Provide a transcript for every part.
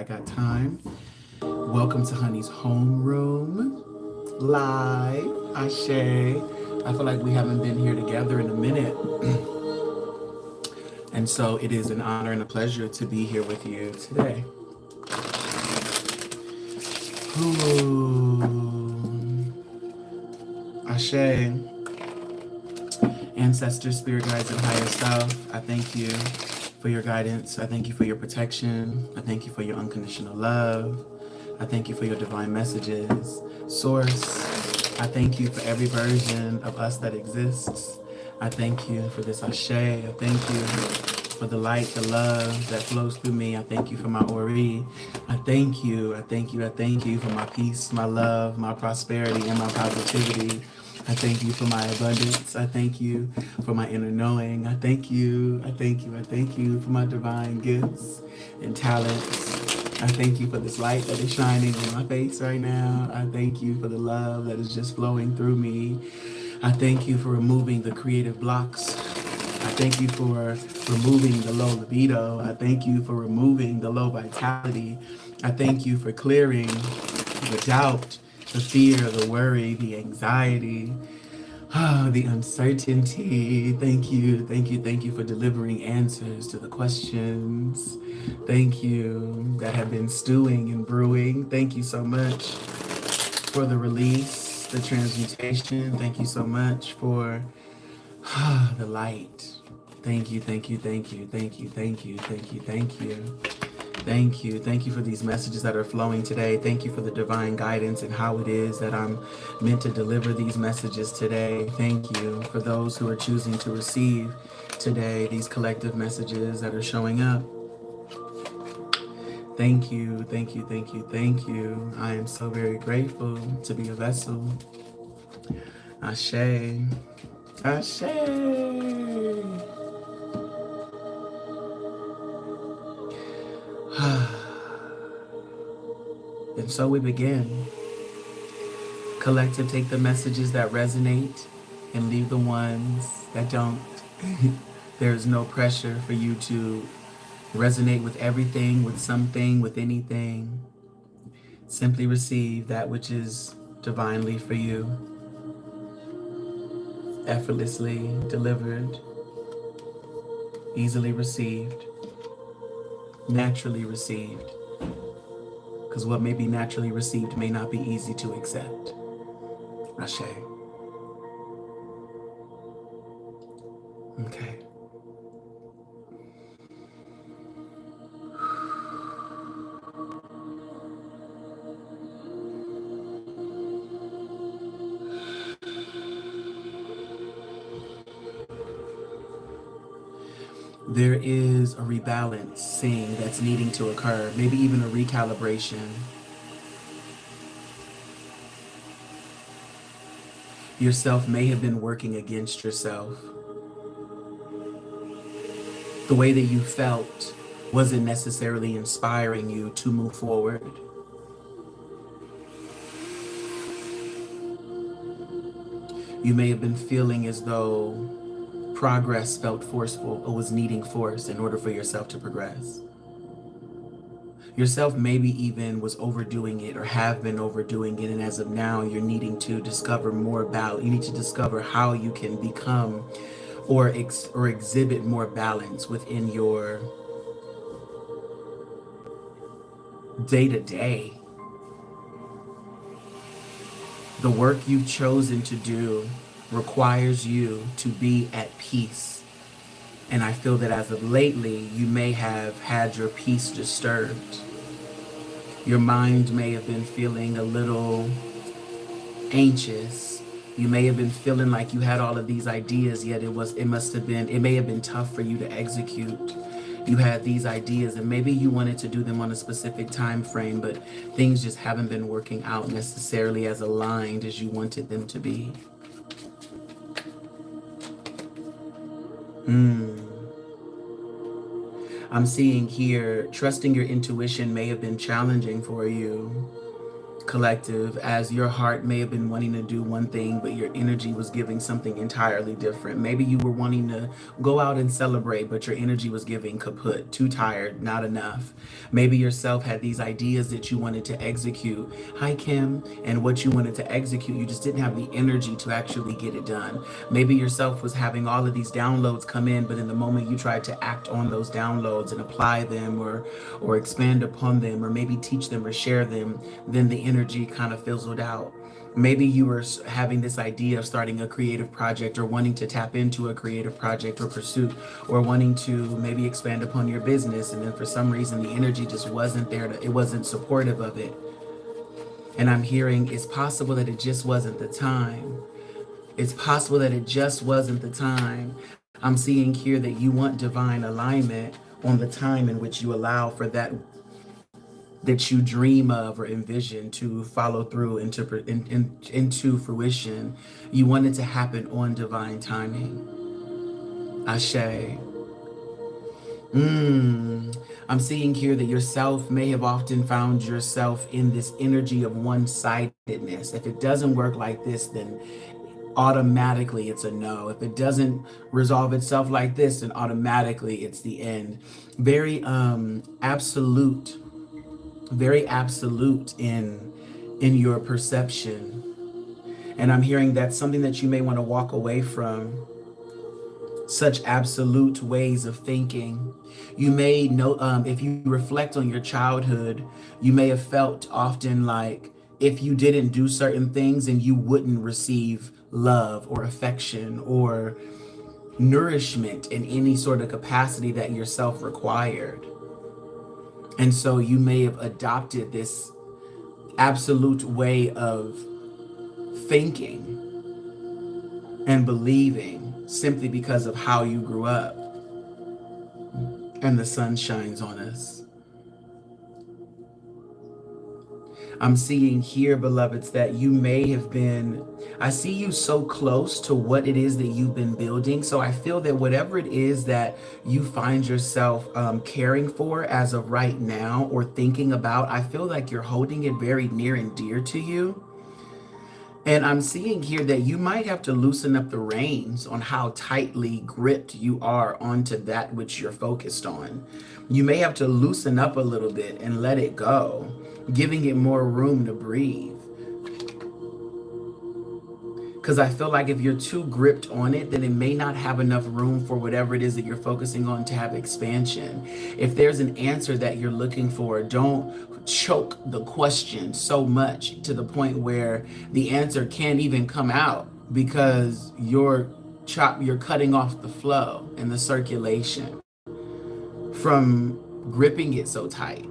EyeGotThyme. Welcome to Honey's Homeroom live. Ashe. I feel like we haven't been here together in a minute. And so it is an honor and a pleasure to be here with you today. Ooh. Ashe. Ancestors, spirit guides, and higher self, I thank you for your guidance. I thank you for your protection. I thank you for your unconditional love. I thank you for your divine messages. Source, I thank you for every version of us that exists. I thank you for this ashe. I thank you for the light, the love that flows through me. I thank you for my Ori. I thank you. I thank you. I thank you for my peace, my love, my prosperity, and my positivity. I thank you for my abundance. I thank you for my inner knowing. I thank you. I thank you. I thank you for my divine gifts and talents. I thank you for this light that is shining on my face right now. I thank you for the love that is just flowing through me. I thank you for removing the creative blocks. I thank you for removing the low libido. I thank you for removing the low vitality. I thank you for clearing the doubt, the fear, the worry, the anxiety, the uncertainty. Thank you, thank you, thank you for delivering answers to the questions. Thank you that have been stewing and brewing. Thank you so much for the release, the transmutation. Thank you so much for the light. Thank you, thank you, thank you, thank you, thank you, thank you, thank you. Thank you. Thank you for these messages that are flowing today. Thank you for the divine guidance and how it is that I'm meant to deliver these messages today. Thank you for those who are choosing to receive today these collective messages that are showing up. Thank you. Thank you. Thank you. Thank you. I am so very grateful to be a vessel. Ashe. Ashe. And so we begin. Collective, take the messages that resonate and leave the ones that don't. There's no pressure for you to resonate with everything, with something, with anything. Simply receive that which is divinely for you, effortlessly delivered, easily received, naturally received. Because what may be naturally received may not be easy to accept. Ashe. Okay. There is a rebalancing that's needing to occur, maybe even a recalibration. Yourself may have been working against yourself. The way that you felt wasn't necessarily inspiring you to move forward. You may have been feeling as though progress felt forceful or was needing force in order for yourself to progress. Yourself maybe even was overdoing it or have been overdoing it, and as of now, you're needing to discover more balance. You need to discover how you can become or exhibit more balance within your day-to-day. The work you've chosen to do requires you to be at peace. And I feel that as of lately, you may have had your peace disturbed. Your mind may have been feeling a little anxious. You may have been feeling like you had all of these ideas, yet it may have been tough for you to execute. You had these ideas and maybe you wanted to do them on a specific time frame, but things just haven't been working out necessarily as aligned as you wanted them to be. I'm seeing here, trusting your intuition may have been challenging for you. collective, as your heart may have been wanting to do one thing, but your energy was giving something entirely different. Maybe you were wanting to go out and celebrate, but your energy was giving kaput, too tired, not enough. Maybe yourself had these ideas that you wanted to execute. Hi, Kim. And what you wanted to execute, you just didn't have the energy to actually get it done. Maybe yourself was having all of these downloads come in, but in the moment you tried to act on those downloads and apply them or expand upon them, or maybe teach them or share them, then the energy kind of fizzled out. Maybe you were having this idea of starting a creative project, or wanting to tap into a creative project or pursuit, or wanting to maybe expand upon your business, and then for some reason the energy just wasn't there, it wasn't supportive of it. And I'm hearing it's possible that it just wasn't the time. It's possible that it just wasn't the time. I'm seeing here that you want divine alignment on the time in which you allow for that you dream of or envision to follow through into fruition. You want it to happen on divine timing. Ashe. I'm seeing here that yourself may have often found yourself in this energy of one-sidedness. If it doesn't work like this, then automatically it's a no. If it doesn't resolve itself like this, then automatically it's the end. Very absolute, very absolute in your perception. And I'm hearing that's something that you may want to walk away from. Such absolute ways of thinking. You may know, if you reflect on your childhood, you may have felt often like if you didn't do certain things, and you wouldn't receive love or affection or nourishment in any sort of capacity that yourself required. And so you may have adopted this absolute way of thinking and believing simply because of how you grew up. And the sun shines on us. I'm seeing here, beloveds, that you may have been, I see you so close to what it is that you've been building. So I feel that whatever it is that you find yourself caring for as of right now, or thinking about, I feel like you're holding it very near and dear to you. And I'm seeing here that you might have to loosen up the reins on how tightly gripped you are onto that which you're focused on. You may have to loosen up a little bit and let it go, giving it more room to breathe. Because I feel like if you're too gripped on it, then it may not have enough room for whatever it is that you're focusing on to have expansion. If there's an answer that you're looking for, don't choke the question so much to the point where the answer can't even come out, because you're cutting off the flow and the circulation from gripping it so tight.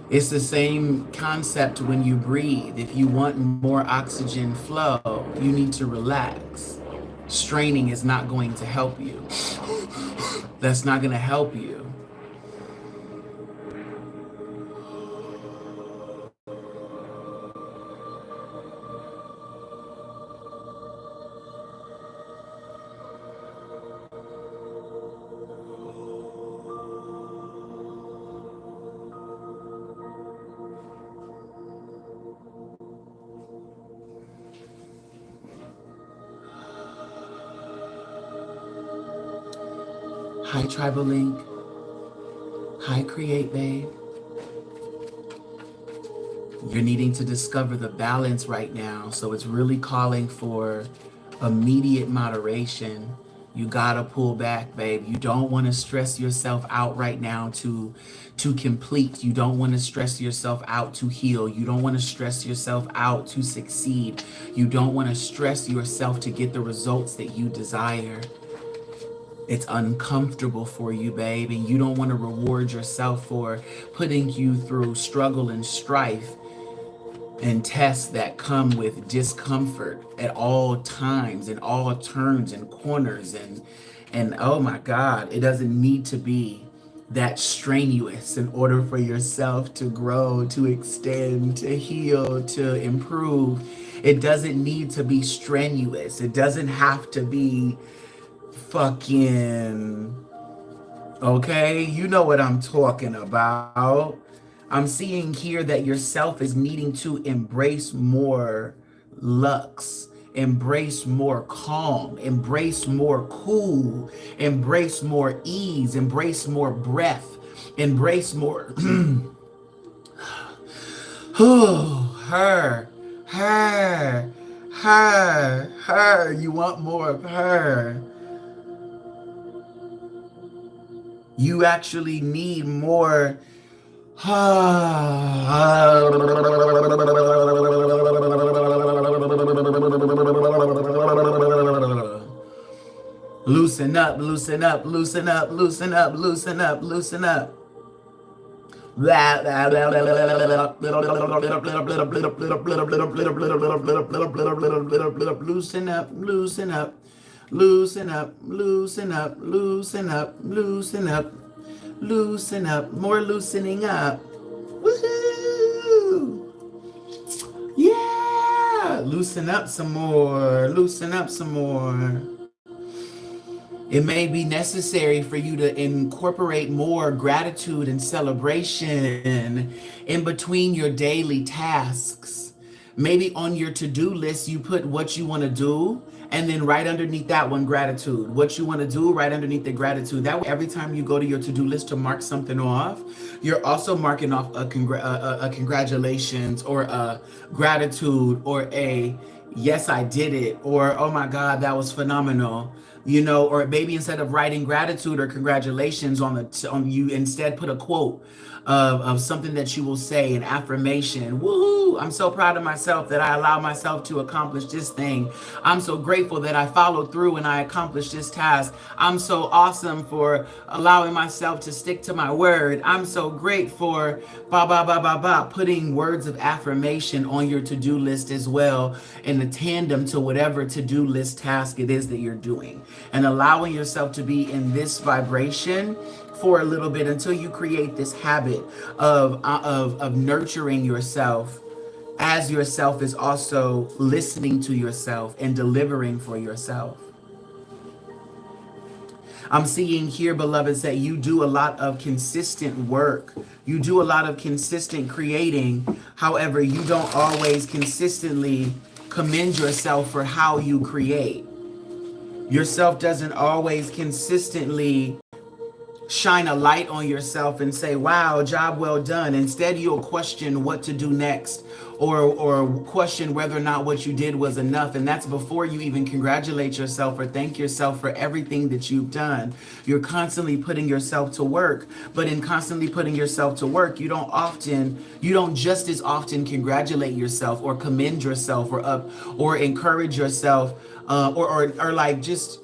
It's the same concept when you breathe. If you want more oxygen flow, you need to relax. Straining is not going to help you. That's not going to help you. Hi, Tribal Link. Hi, Create Babe. You're needing to discover the balance right now, so it's really calling for immediate moderation. You gotta pull back, babe. You don't want to stress yourself out right now to complete. You don't want to stress yourself out to heal. You don't want to stress yourself out to succeed. You don't want to stress yourself to get the results that you desire. It's uncomfortable for you, babe, and you don't want to reward yourself for putting you through struggle and strife and tests that come with discomfort at all times, and all turns and corners, and oh my God, it doesn't need to be that strenuous in order for yourself to grow, to extend, to heal, to improve. It doesn't need to be strenuous. It doesn't have to be fucking Okay, you know what I'm talking about. I'm seeing here that yourself is needing to embrace more lux, embrace more calm, embrace more cool, embrace more ease, embrace more breath, embrace more. her, her, her. You want more of her. You actually need more. Loosen up, loosen up, loosen up, loosen up, loosen up, loosen up. Loosen up, loosen up, loosen up, loosen up, loosen up, loosen up, loosen up, more loosening up. Woohoo! Yeah! Loosen up some more, loosen up some more. It may be necessary for you to incorporate more gratitude and celebration in between your daily tasks. Maybe on your to-do list, you put what you want to do, and then right underneath that one, gratitude. What you want to do, right underneath the gratitude. That way, every time you go to your to-do list to mark something off, you're also marking off a congratulations or a gratitude or a yes, I did it, or oh my God, that was phenomenal. You know, or maybe instead of writing gratitude or congratulations on you, instead put a quote of something that you will say, an affirmation. Woohoo! I'm so proud of myself that I allow myself to accomplish this thing. I'm so grateful that I followed through and I accomplished this task. I'm so awesome for allowing myself to stick to my word. I'm so great for putting words of affirmation on your to-do list as well, in a tandem to whatever to-do list task it is that you're doing, and allowing yourself to be in this vibration for a little bit until you create this habit of nurturing yourself, as yourself is also listening to yourself and delivering for yourself. I'm seeing here, beloveds, that you do a lot of consistent work. You do a lot of consistent creating. However, you don't always consistently commend yourself for how you create. Yourself doesn't always consistently shine a light on yourself and say, wow, job well done. Instead, you'll question what to do next, or question whether or not what you did was enough. And that's before you even congratulate yourself or thank yourself for everything that you've done. You're constantly putting yourself to work. But in constantly putting yourself to work, you don't just as often congratulate yourself or commend yourself or encourage yourself, or like just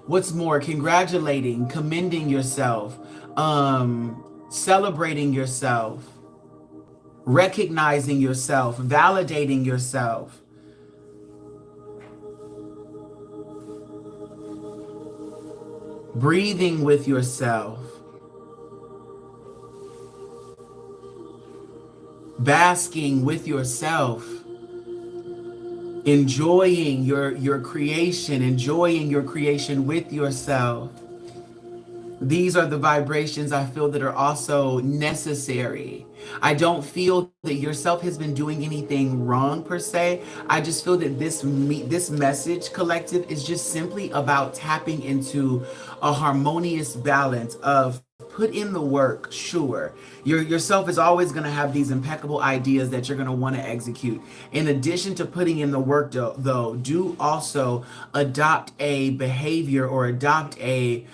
what's more, congratulating, commending yourself, celebrating yourself, recognizing yourself, validating yourself. Breathing with yourself. Basking with yourself. Enjoying your creation, enjoying your creation with yourself. These are the vibrations I feel that are also necessary. I don't feel that yourself has been doing anything wrong per se. I just feel that this message collective is just simply about tapping into a harmonious balance of put in the work, sure. Yourself is always going to have these impeccable ideas that you're going to want to execute. In addition to putting in the work, though, do also adopt a behavior or adopt a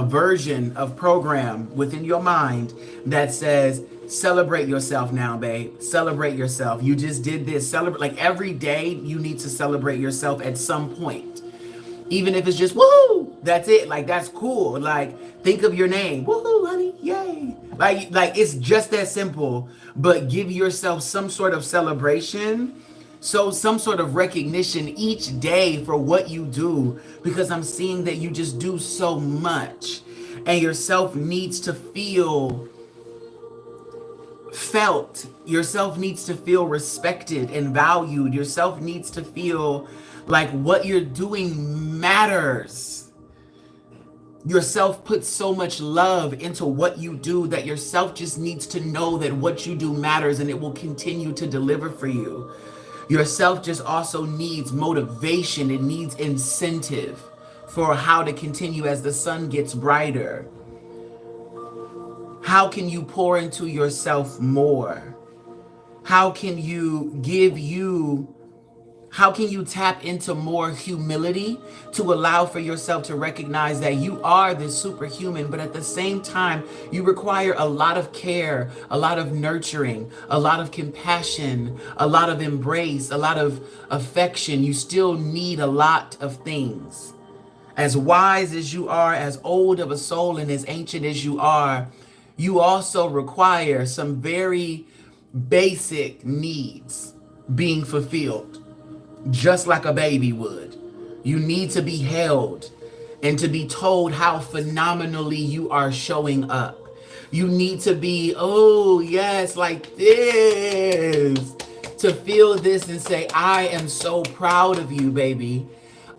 version of program within your mind that says, celebrate yourself now, babe. Celebrate yourself. You just did this. Celebrate. Like every day, you need to celebrate yourself at some point. Even if it's just woohoo, that's it. Like that's cool. Like think of your name, woohoo, honey, yay. Like it's just that simple. But give yourself some sort of celebration, so some sort of recognition each day for what you do, because I'm seeing that you just do so much, and yourself needs to feel felt. Yourself needs to feel respected and valued. Yourself needs to feel like what you're doing matters. Yourself puts so much love into what you do that yourself just needs to know that what you do matters and it will continue to deliver for you. Yourself just also needs motivation. It needs incentive for how to continue as the sun gets brighter. How can you pour into yourself more? How can you tap into more humility to allow for yourself to recognize that you are this superhuman, but at the same time, you require a lot of care, a lot of nurturing, a lot of compassion, a lot of embrace, a lot of affection. You still need a lot of things. As wise as you are, as old of a soul, and as ancient as you are, you also require some very basic needs being fulfilled. Just like a baby would. You need to be held and to be told how phenomenally you are showing up. You need to be, oh yes, like this. To feel this and say, I am so proud of you, baby.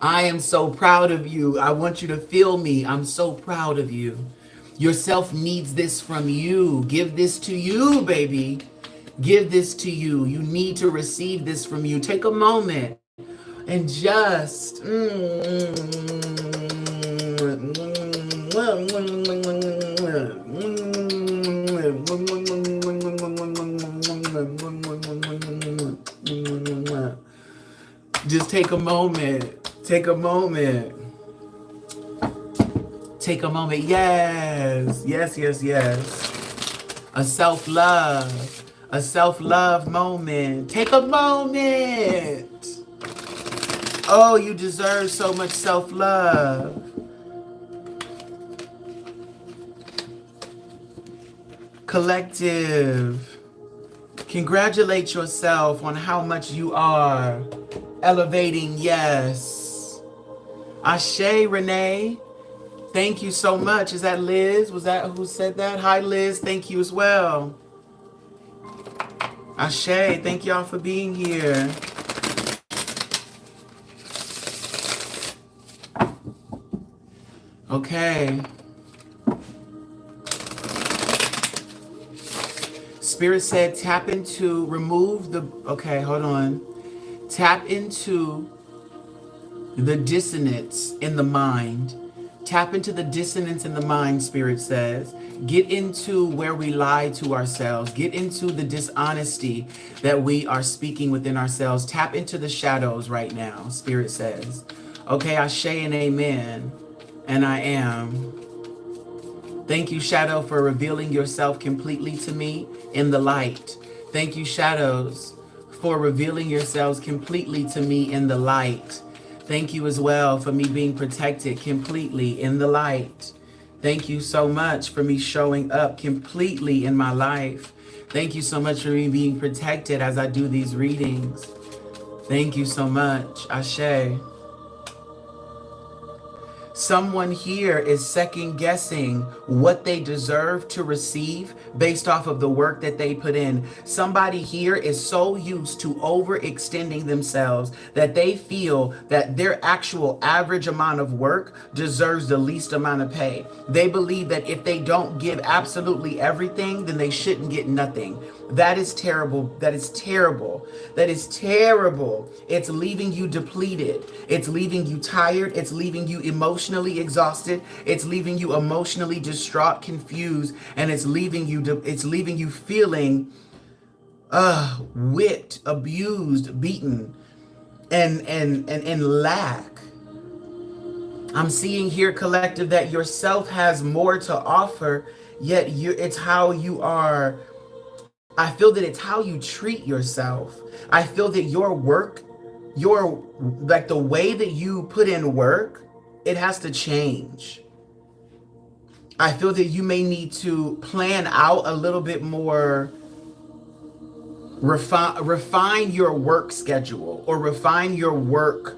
I am so proud of you. I want you to feel me. I'm so proud of you. Yourself needs this from you. Give this to you, baby. Give this to you. You need to receive this from you. Take a moment and just take a moment. Take a moment. Take a moment. Yes. Yes, yes, yes. A self-love. A self-love moment. Take a moment. Oh, you deserve so much self-love. Collective. Congratulate yourself on how much you are elevating. Yes. Ashe, Renee. Thank you so much. Is that Liz? Was that who said that? Hi, Liz. Thank you as well. Ashe, thank y'all for being here. Okay. Spirit said tap into, remove the, okay, hold on. Tap into the dissonance in the mind. Tap into the dissonance in the mind, Spirit says. Get into where we lie to ourselves. Get into the dishonesty that we are speaking within ourselves. Tap into the shadows right now, Spirit says. Okay, Ashe and amen. And I am. Thank you, Shadow, for revealing yourself completely to me in the light. Thank you, Shadows, for revealing yourselves completely to me in the light. Thank you as well for me being protected completely in the light. Thank you so much for me showing up completely in my life. Thank you so much for me being protected as I do these readings. Thank you so much. Ashe. Someone here is second guessing what they deserve to receive based off of the work that they put in. Somebody here is so used to overextending themselves that they feel that their actual average amount of work deserves the least amount of pay. They believe that if they don't give absolutely everything, then they shouldn't get nothing. That is terrible. That is terrible. That is terrible. It's leaving you depleted. It's leaving you tired. It's leaving you emotionally exhausted. It's leaving you emotionally distraught, confused, and it's leaving you feeling whipped, abused, beaten, and lack. I'm seeing here, collective, that yourself has more to offer, yet it's how you are. I feel that it's how you treat yourself. I feel that your work, like the way that you put in work, it has to change. I feel that you may need to plan out a little bit more, refine your work schedule or refine your work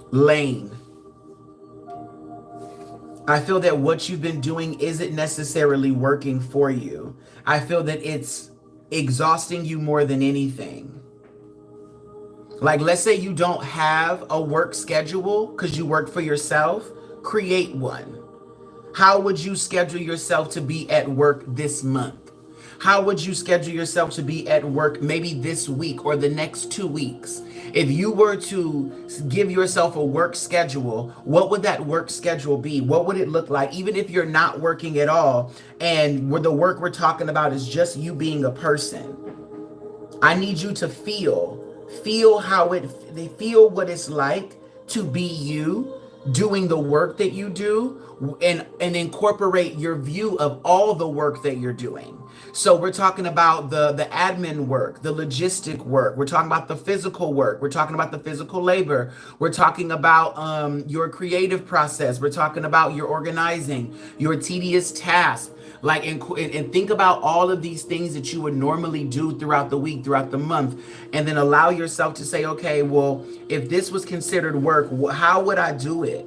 lane. I feel that what you've been doing isn't necessarily working for you. I feel that it's exhausting you more than anything. Like, let's say you don't have a work schedule because you work for yourself, create one. How would you schedule yourself to be at work this month? How would you schedule yourself to be at work maybe this week or the next 2 weeks? If you were to give yourself a work schedule, what would that work schedule be? What would it look like? Even if you're not working at all and where the work we're talking about is just you being a person, I need you to feel feel what it's like to be you doing the work that you do, and incorporate your view of all the work that you're doing. So we're talking about the admin work, the logistic work. We're talking about the physical work. We're talking about the physical labor. We're talking about your creative process. We're talking about your organizing, your tedious tasks. Like, and think about all of these things that you would normally do throughout the week, throughout the month, and then allow yourself to say, okay, well, if this was considered work, how would I do it?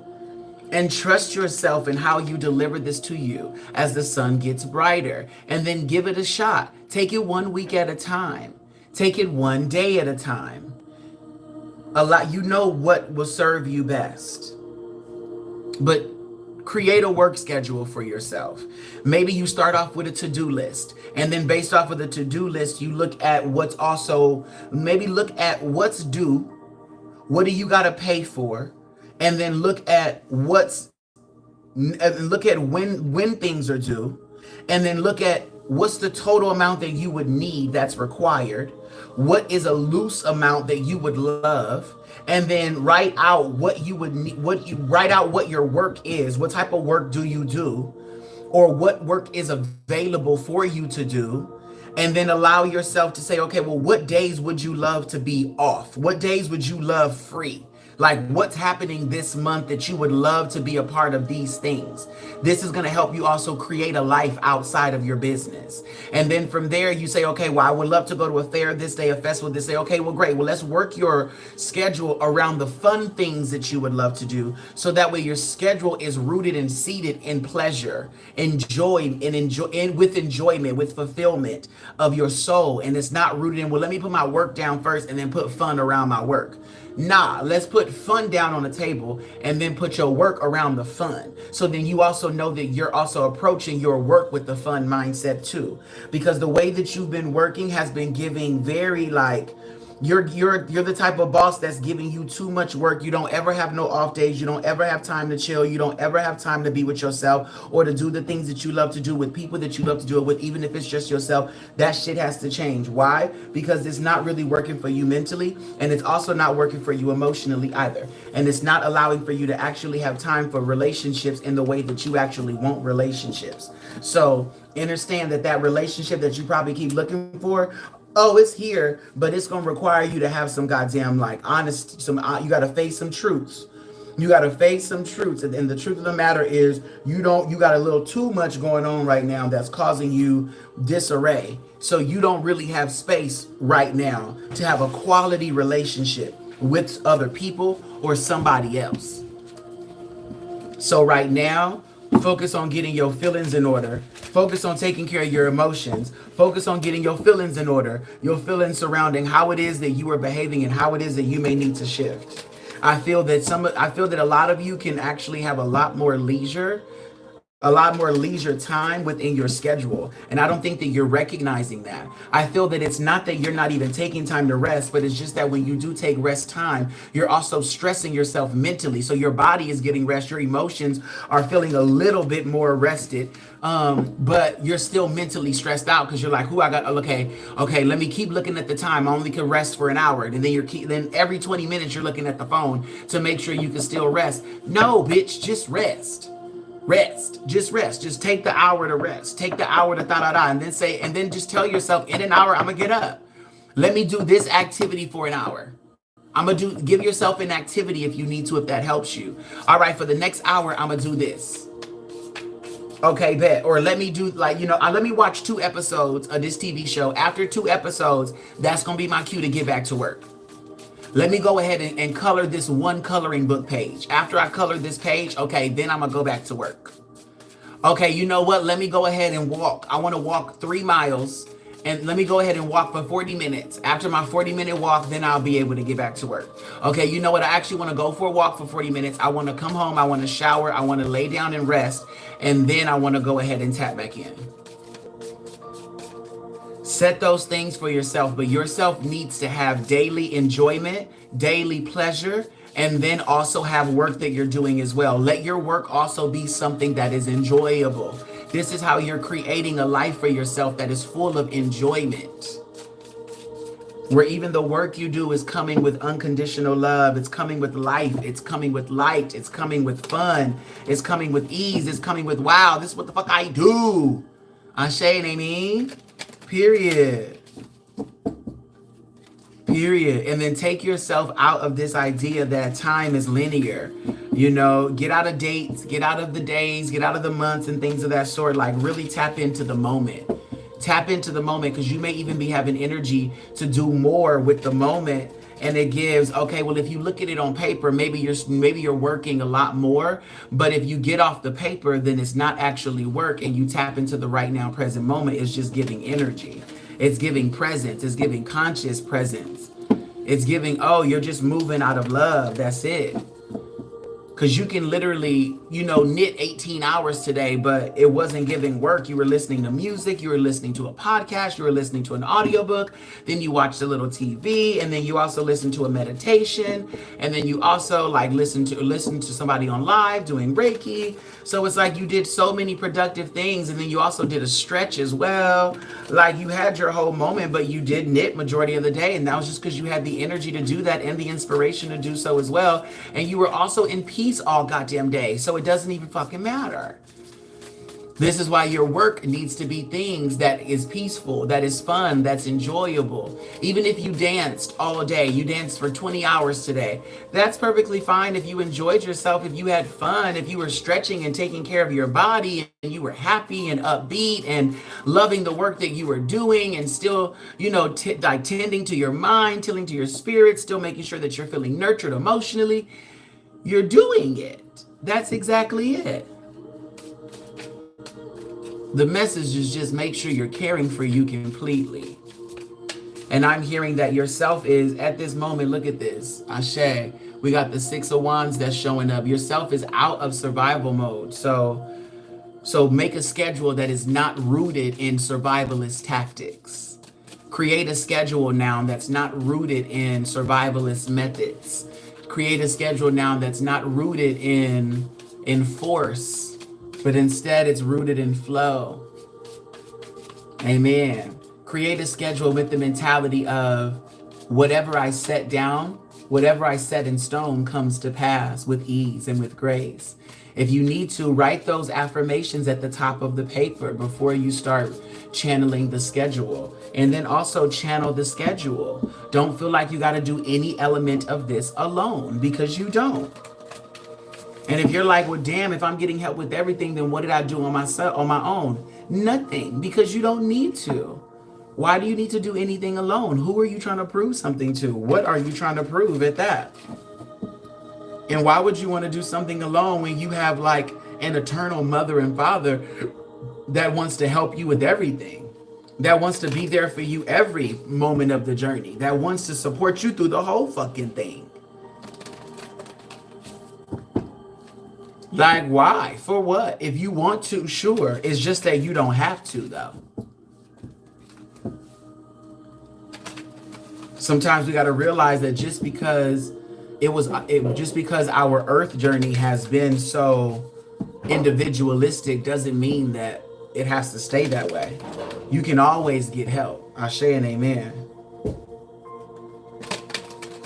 And trust yourself in how you deliver this to you as the sun gets brighter. And then give it a shot. Take it 1 week at a time. Take it 1 day at a time. You know what will serve you best. But create a work schedule for yourself. Maybe you start off with a to-do list. And then based off of the to-do list, you look at what's due. What do you got to pay for? And then look at when things are due, and then look at what's the total amount that you would need that's required, what is a loose amount that you would love, and then write out what you would need, write out what your work is, what type of work do you do, or what work is available for you to do. And then allow yourself to say, okay, well, what days would you love to be off? What days would you love free? Like, what's happening this month that you would love to be a part of these things? This is going to help you also create a life outside of your business. And then from there, you say, okay, well, I would love to go to a fair this day, a festival this day. Okay, well, great. Well, let's work your schedule around the fun things that you would love to do. So that way your schedule is rooted and seated in pleasure, with enjoyment, with fulfillment of your soul. And it's not rooted in, well, let me put my work down first and then put fun around my work. Nah, let's put fun down on the table and then put your work around the fun. So then you also know that you're also approaching your work with the fun mindset too. Because the way that you've been working has been giving very like, you're the type of boss that's giving you too much work. You don't ever have no off days. You don't ever have time to chill. You don't ever have time to be with yourself or to do the things that you love to do with people that you love to do it with, even if it's just yourself. That shit has to change. Why? Because it's not really working for you mentally, and it's also not working for you emotionally either. And it's not allowing for you to actually have time for relationships in the way that you actually want relationships. So understand that relationship that you probably keep looking for, oh, it's here, but it's going to require you to have some goddamn like honest, you got to face some truths. You got to face some truths. And the truth of the matter is you got a little too much going on right now that's causing you disarray. So you don't really have space right now to have a quality relationship with other people or somebody else. So right now, focus on getting your feelings in order. Focus on taking care of your emotions. Focus on getting your feelings in order. Your feelings surrounding how it is that you are behaving and how it is that you may need to shift. I feel that a lot of you can actually have a lot more leisure time within your schedule. And I don't think that you're recognizing that. I feel that it's not that you're not even taking time to rest, but it's just that when you do take rest time, you're also stressing yourself mentally. So your body is getting rest. Your emotions are feeling a little bit more rested. But you're still mentally stressed out because you're like, okay, let me keep looking at the time. I only can rest for an hour. And then then every 20 minutes you're looking at the phone to make sure you can still rest. No, bitch, just rest. Just take the hour to rest. Take the hour to and then just tell yourself, in an hour I'm gonna get up. Let me do this activity for an hour. Give yourself an activity if you need to, if that helps you. All right, for the next hour I'm gonna do this. Okay, bet. Or let me do let me watch 2 episodes of this TV show. After 2 episodes, that's gonna be my cue to get back to work. Let me go ahead and color this 1 coloring book page. After I color this page, okay, then I'm going to go back to work. Okay, you know what? Let me go ahead and walk. I want to walk 3 miles and let me go ahead and walk for 40 minutes. After my 40-minute walk, then I'll be able to get back to work. Okay, you know what? I actually want to go for a walk for 40 minutes. I want to come home. I want to shower. I want to lay down and rest. And then I want to go ahead and tap back in. Set those things for yourself, but yourself needs to have daily enjoyment, daily pleasure, and then also have work that you're doing as well. Let your work also be something that is enjoyable. This is how you're creating a life for yourself that is full of enjoyment. Where even the work you do is coming with unconditional love. It's coming with life. It's coming with light. It's coming with fun. It's coming with ease. It's coming with, wow, this is what the fuck I do. Ashe and Amen. Period. Period. And then take yourself out of this idea that time is linear. You know, get out of dates, get out of the days, get out of the months and things of that sort. Like really tap into the moment. Tap into the moment, because you may even be having energy to do more with the moment. And it gives, okay, well, if you look at it on paper, maybe you're working a lot more. But if you get off the paper, then it's not actually work, and you tap into the right now present moment. It's just giving energy. It's giving presence. It's giving conscious presence. It's giving, oh, you're just moving out of love. That's it. Because you can literally, you know, knit 18 hours today, but it wasn't giving work. You were listening to music. You were listening to a podcast. You were listening to an audiobook. Then you watched a little TV. And then you also listened to a meditation. And then you also like listen to somebody on live doing Reiki. So it's like you did so many productive things. And then you also did a stretch as well. Like you had your whole moment, but you did knit majority of the day. And that was just because you had the energy to do that and the inspiration to do so as well. And you were also in peace all goddamn day, so it doesn't even fucking matter. This is why your work needs to be things that is peaceful, that is fun, that's enjoyable. Even if you danced all day, you danced for 20 hours today, that's perfectly fine. If you enjoyed yourself, if you had fun, if you were stretching and taking care of your body, and you were happy and upbeat and loving the work that you were doing, and still, you know, like tending to your mind, tending to your spirit, still making sure that you're feeling nurtured emotionally, you're doing it. That's exactly it. The message is just make sure you're caring for you completely. And I'm hearing that yourself is at this moment, look at this. Ashe. We got the 6 of Wands that's showing up. Yourself is out of survival mode. So make a schedule that is not rooted in survivalist tactics. Create a schedule now that's not rooted in survivalist methods. Create a schedule now that's not rooted in force, but instead it's rooted in flow. Amen. Create a schedule with the mentality of whatever I set down, whatever I set in stone comes to pass with ease and with grace. If you need to, write those affirmations at the top of the paper before you start channeling the schedule. And then also channel the schedule. Don't feel like you got to do any element of this alone, because you don't. And if you're like, well, damn, if I'm getting help with everything, then what did I do on my own? Nothing, because you don't need to. Why do you need to do anything alone? Who are you trying to prove something to? What are you trying to prove at that? And why would you want to do something alone when you have like an eternal mother and father that wants to help you with everything, that wants to be there for you every moment of the journey, that wants to support you through the whole fucking thing? Like, why? For what? If you want to, sure. It's just that you don't have to, though. Sometimes we got to realize that just because our earth journey has been so individualistic doesn't mean that it has to stay that way. You can always get help. Ashe and amen.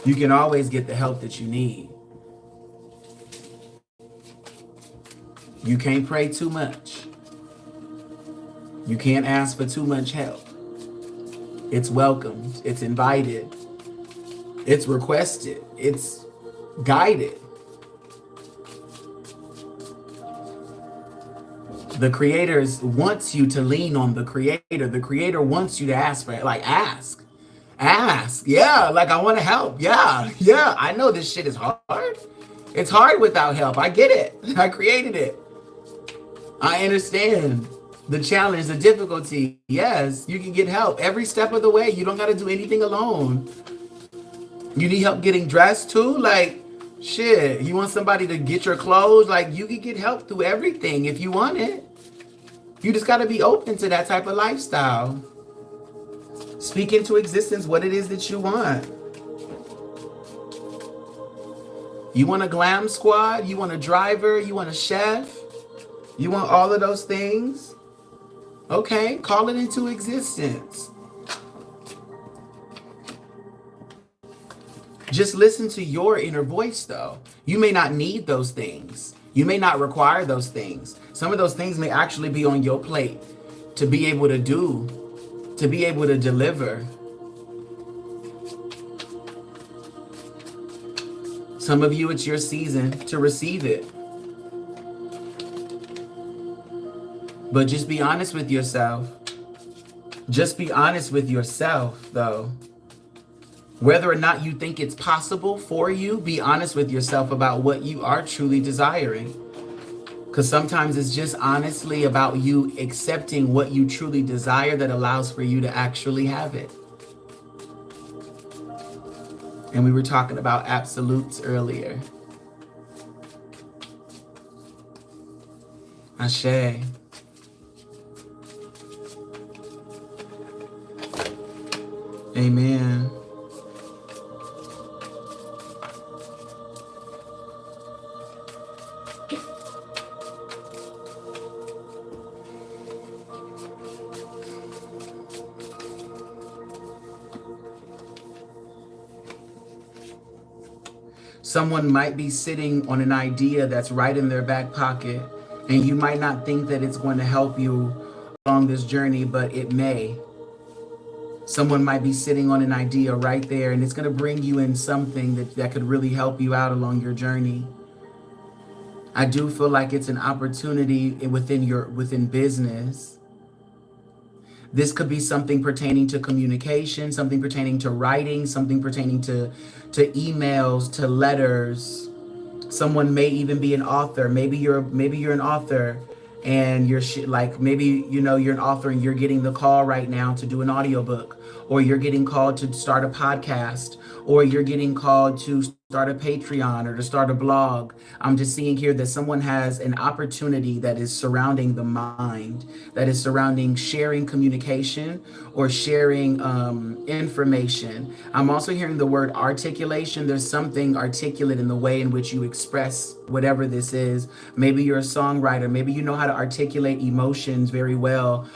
You can always get the help that you need. You can't pray too much. You can't ask for too much help. It's welcomed. It's invited. It's requested. It's guided. The creator wants you to lean on the creator. The creator wants you to ask for it. Like, ask. Yeah, like, I want to help. Yeah. I know this shit is hard. It's hard without help. I get it. I created it. I understand. The challenge, the difficulty. Yes, you can get help every step of the way. You don't got to do anything alone. You need help getting dressed too? Like, shit, you want somebody to get your clothes? Like, you can get help through everything if you want it. You just got to be open to that type of lifestyle. Speak into existence what it is that you want. You want a glam squad? You want a driver? You want a chef? You want all of those things? Okay, call it into existence. Just listen to your inner voice, though. You may not need those things. You may not require those things. Some of those things may actually be on your plate to be able to do, to be able to deliver. Some of you, it's your season to receive it. But just be honest with yourself. Just be honest with yourself, though. Whether or not you think it's possible for you, be honest with yourself about what you are truly desiring. Because sometimes it's just honestly about you accepting what you truly desire that allows for you to actually have it. And we were talking about absolutes earlier. Ashe. Amen. Someone might be sitting on an idea that's right in their back pocket, and you might not think that it's going to help you along this journey, but it may. Someone might be sitting on an idea right there, and it's going to bring you in something that could really help you out along your journey. I do feel like it's an opportunity within business. This could be something pertaining to communication, something pertaining to writing, something pertaining to emails, to letters. Someone may even be an author. Maybe you're an author, and you're maybe you're an author and you're getting the call right now to do an audiobook, or you're getting called to start a podcast, or you're getting called to start a Patreon or to start a blog. I'm just seeing here that someone has an opportunity that is surrounding the mind, that is surrounding sharing communication or sharing information. I'm also hearing the word articulation. There's something articulate in the way in which you express whatever this is. Maybe you're a songwriter. Maybe you know how to articulate emotions very well.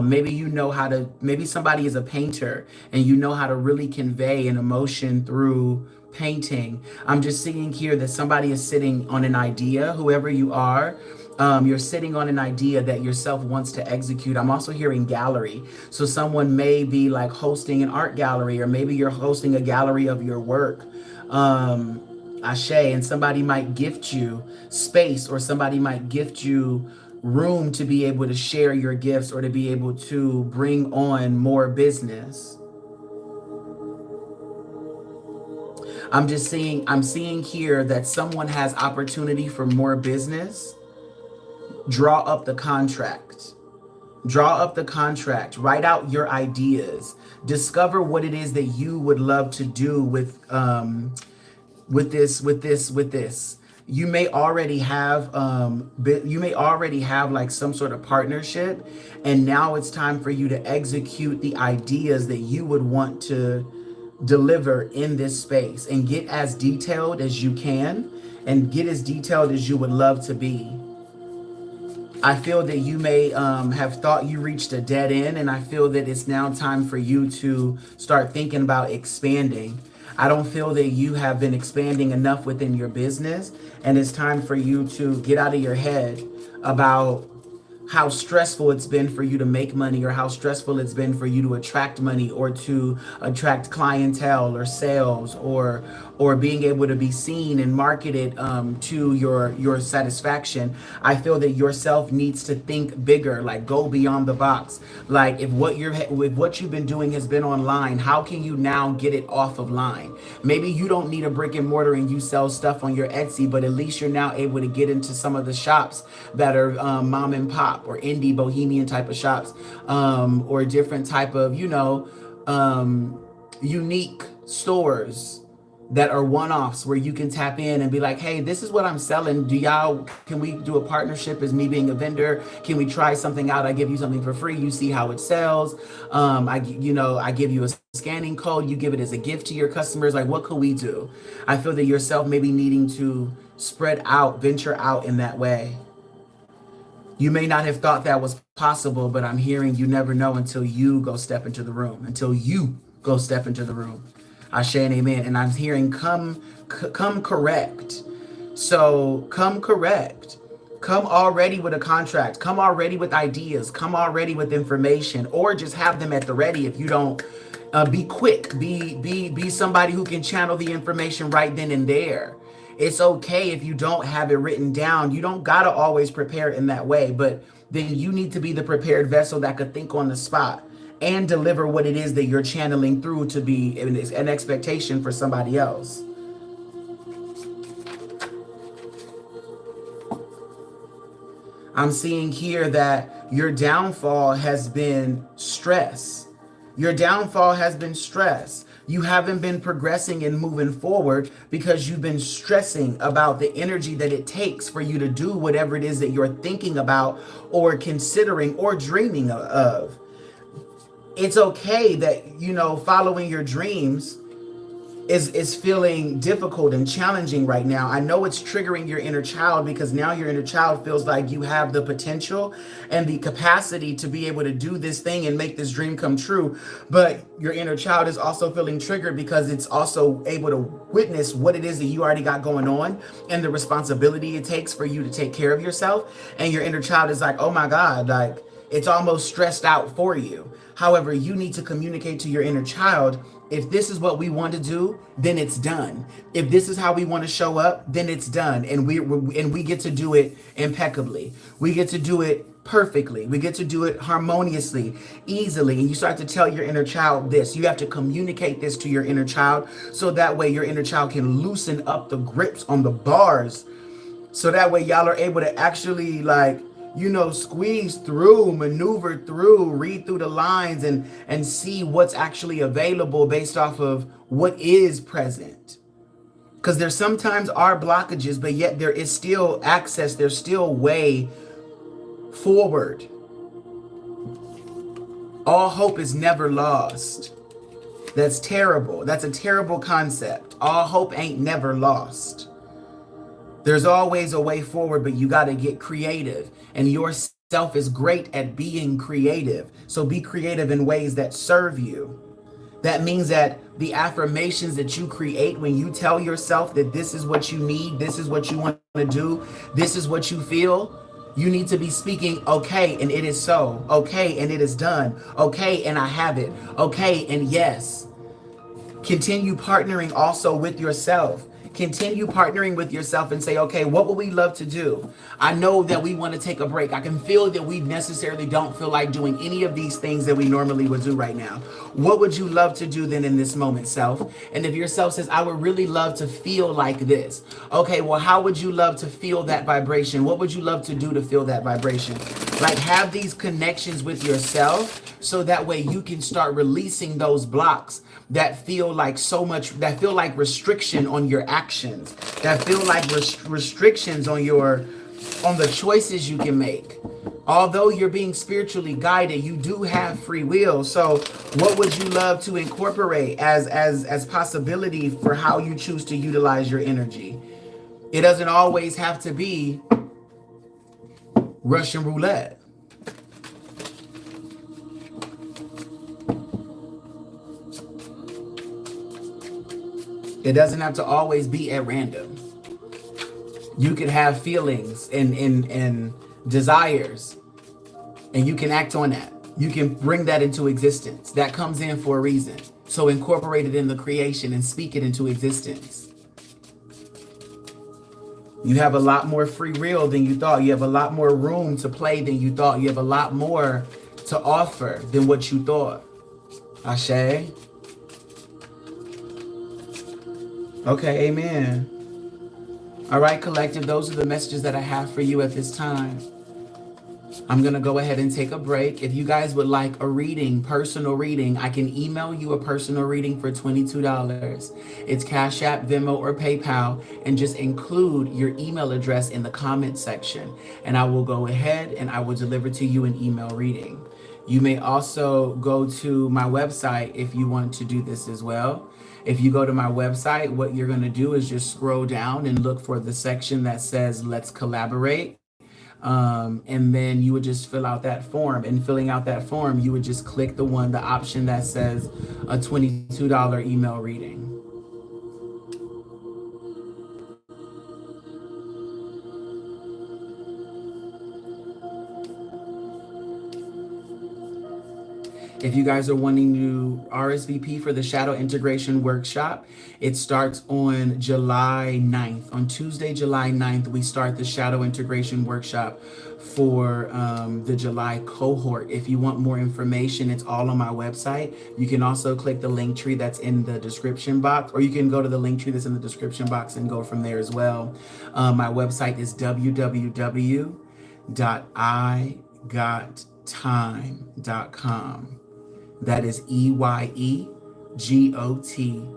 Maybe somebody is a painter and you know how to really convey an emotion through painting. I'm just seeing here that somebody is sitting on an idea, whoever you are. You're sitting on an idea that yourself wants to execute. I'm also hearing gallery. So someone may be like hosting an art gallery, or maybe you're hosting a gallery of your work. Ashe, and somebody might gift you space, or somebody might gift you room to be able to share your gifts or to be able to bring on more business. I'm seeing here that someone has opportunity for more business. Draw up the contract. Draw up the contract. Write out your ideas. Discover what it is that you would love to do with this. You may already have like some sort of partnership, and now it's time for you to execute the ideas that you would want to deliver in this space, and get as detailed as you can and get as detailed as you would love to be. I feel that you may have thought you reached a dead end, and I feel that it's now time for you to start thinking about expanding. I don't feel that you have been expanding enough within your business, and it's time for you to get out of your head about how stressful it's been for you to make money, or how stressful it's been for you to attract money, or to attract clientele or sales, or being able to be seen and marketed to your satisfaction. I feel that yourself needs to think bigger, like go beyond the box. Like if what you've been doing has been online, how can you now get it off of line? Maybe you don't need a brick and mortar and you sell stuff on your Etsy, but at least you're now able to get into some of the shops that are mom and pop. shop, or indie bohemian type of shops, or different type of, unique stores that are one-offs where you can tap in and be like, hey, this is what I'm selling. Can we do a partnership as me being a vendor? Can we try something out? I give you something for free. You see how it sells. I give you a scanning code. You give it as a gift to your customers. Like, what could we do? I feel that yourself may be needing to spread out, venture out in that way. You may not have thought that was possible, but I'm hearing you never know until you go step into the room, Ashe and amen. And I'm hearing come correct. So come correct. Come already with a contract. Come already with ideas. Come already with information, or just have them at the ready. If you don't, be quick. Be somebody who can channel the information right then and there. It's okay if you don't have it written down. You don't gotta always prepare in that way, but then you need to be the prepared vessel that could think on the spot and deliver what it is that you're channeling through to be an expectation for somebody else. I'm seeing here that your downfall has been stress. Your downfall has been stress. You haven't been progressing and moving forward because you've been stressing about the energy that it takes for you to do whatever it is that you're thinking about or considering or dreaming of. It's okay that, following your dreams is feeling difficult and challenging right now. I know it's triggering your inner child, because now your inner child feels like you have the potential and the capacity to be able to do this thing and make this dream come true. But your inner child is also feeling triggered because it's also able to witness what it is that you already got going on and the responsibility it takes for you to take care of yourself. And your inner child is like, oh my God, like it's almost stressed out for you. However, you need to communicate to your inner child, if this is what we want to do, then it's done. If this is how we want to show up, then it's done. And we get to do it impeccably. We get to do it perfectly. We get to do it harmoniously, easily. And you start to tell your inner child this. You have to communicate this to your inner child, so that way your inner child can loosen up the grips on the bars. So that way y'all are able to actually squeeze through, maneuver through, read through the lines and see what's actually available based off of what is present. Because there sometimes are blockages, but yet there is still access. There's still way forward. All hope is never lost. That's terrible. That's a terrible concept. All hope ain't never lost. There's always a way forward, but you got to get creative. And yourself is great at being creative. So be creative in ways that serve you. That means that the affirmations that you create when you tell yourself that this is what you need, this is what you want to do, this is what you feel, you need to be speaking, okay, and it is so. Okay, and it is done. Okay, and I have it. Okay, and yes. Continue partnering also with yourself. Continue partnering with yourself and say, okay, what would we love to do? I know that we want to take a break. I can feel that we necessarily don't feel like doing any of these things that we normally would do right now. What would you love to do then in this moment, self? And if your self says, I would really love to feel like this. Okay, well, how would you love to feel that vibration? What would you love to do to feel that vibration? Like, have these connections with yourself so that way you can start releasing those blocks that feel like that feel like restriction on your actions, that feel like restrictions on the choices you can make. Although you're being spiritually guided, you do have free will. So what would you love to incorporate as possibility for how you choose to utilize your energy? It doesn't always have to be Russian roulette. It doesn't have to always be at random. You can have feelings and desires, and you can act on that. You can bring that into existence. That comes in for a reason. So incorporate it in the creation and speak it into existence. You have a lot more free will than you thought. You have a lot more room to play than you thought. You have a lot more to offer than what you thought. Ashe. Okay, amen. All right, collective, those are the messages that I have for you at this time. I'm going to go ahead and take a break. If you guys would like a reading, personal reading, I can email you a personal reading for $22. It's Cash App, Venmo, or PayPal, and just include your email address in the comment section. And I will go ahead and I will deliver to you an email reading. You may also go to my website if you want to do this as well. If you go to my website, what you're going to do is just scroll down and look for the section that says Let's Collaborate. And then you would just fill out that form. And filling out that form, you would just click the option that says a $22 email reading. If you guys are wanting to RSVP for the Shadow Integration Workshop, it starts on July 9th. On Tuesday, July 9th, we start the Shadow Integration Workshop for the July cohort. If you want more information, it's all on my website. You can also click the link tree that's in the description box, or you can go to the link tree that's in the description box and go from there as well. My website is www.EyeGotThyme.com. That is EyeGotThyme.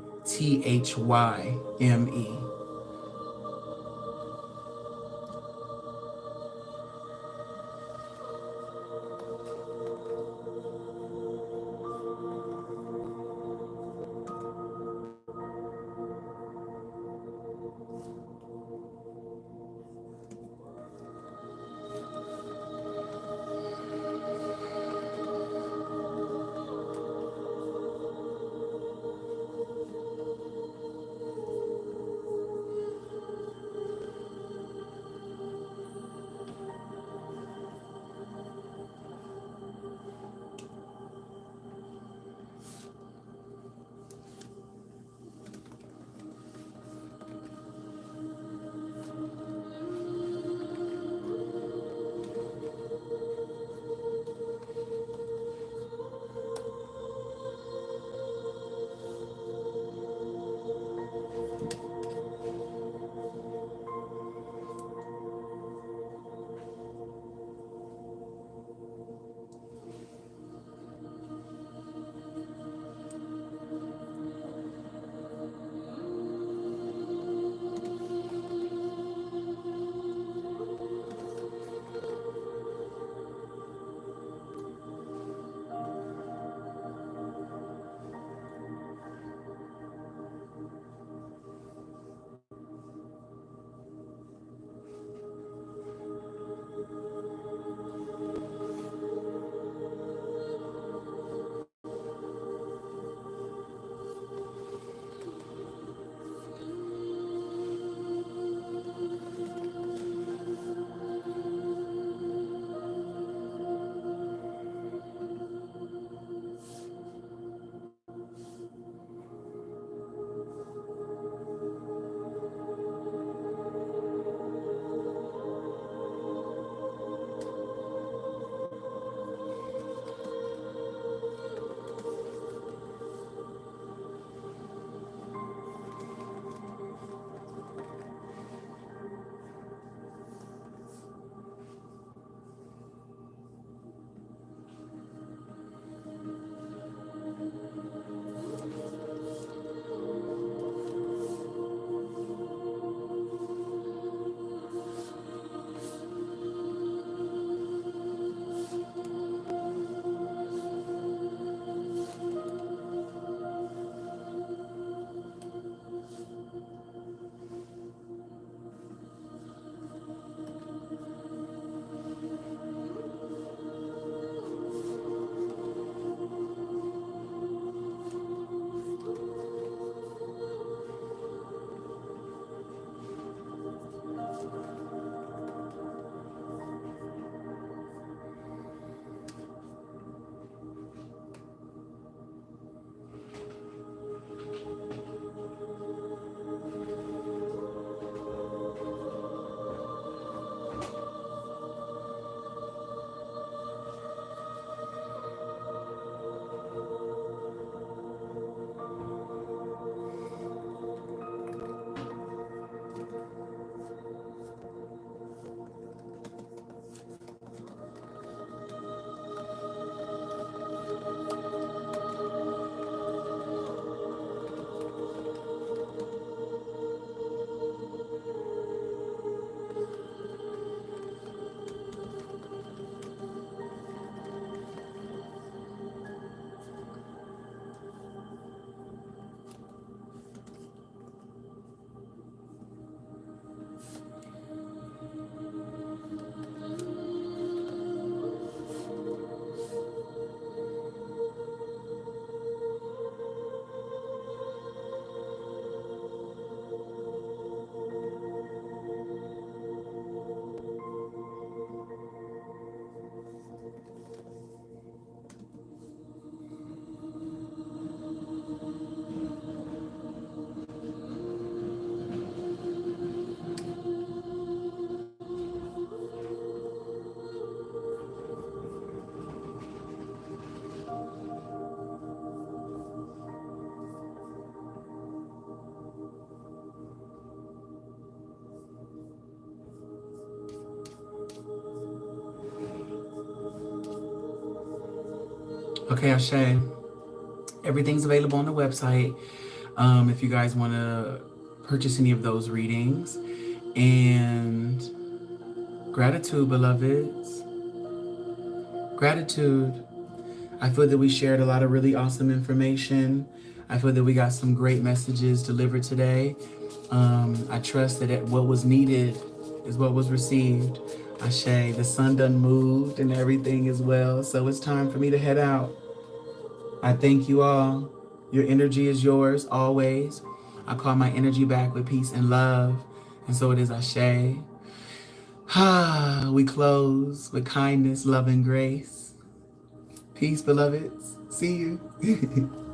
Okay, Ashe. Everything's available on the website. If you guys want to purchase any of those readings. And gratitude, beloveds. Gratitude. I feel that we shared a lot of really awesome information. I feel that we got some great messages delivered today. I trust that what was needed is what was received. Ashe, the sun done moved and everything as well. So it's time for me to head out. I thank you all. Your energy is yours always. I call my energy back with peace and love. And so it is Ashe. We close with kindness, love, and grace. Peace, beloveds. See you.